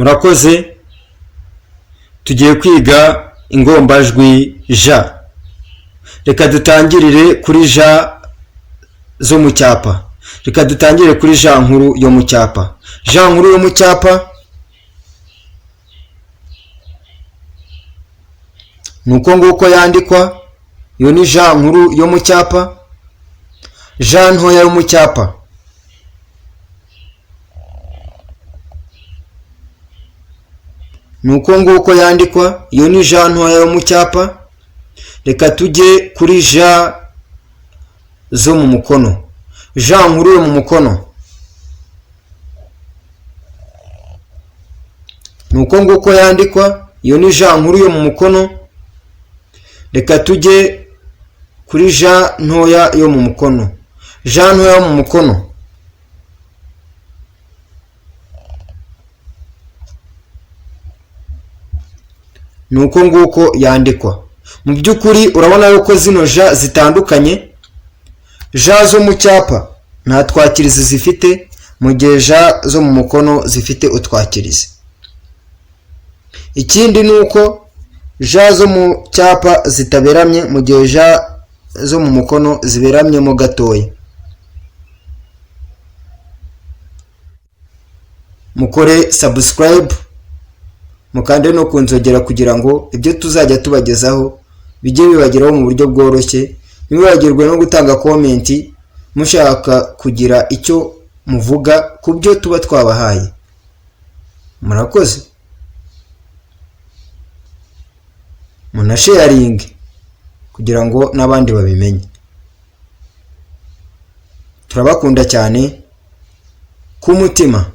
Murakoze, tugiye kwiga ingombajwi ja. Reka dutangirire kuri ja zo mu cyapa. Reka dutangire kuri ja nkuru yo mu cyapa. Ja nkuru yo mu cyapa nuko nguko yandikwa. Iyo ni ja nkuru yo mu cyapa. Ja ntoya yo mu cyapa nuko nguko yandikwa. Iyo ni ja ntoya yo mu cyapa. Reka tujye kuri ja zo mu mukono. Ja nkuru yo mu mukono nuko nguko yandikwa. Iyo ni ja nkuru yo mu mukono. Reka tujye kuri ja ntoya yo mu mukono. Ja ntoya yo mu mukono nuko nguko yandikwa. Mu by'ukuri urabona yuko zino ja zitandukanye. Ja zo mu cyapa nta twakirizi zifite, mu gihe ja zo mu mukono zifite utwakirizi. Ikindi ni uko ja zo mu cyapa zitaberamye, mu gihe ja zo mu mukono ziberamyemo gatoya. Mukore subscribe, mukande no kunzogera kugira ngo ibyo tuzajya tubagezaho bijye bibageraho mu buryo bworoshye. Ntibibagirwe no gutanga komenti mushaka kugira icyo muvuga ku byo tuba twabahaye. Murakoze, munasharinge kugira ngo n'abandi babimenye. Turabakunda cyane ku mutima.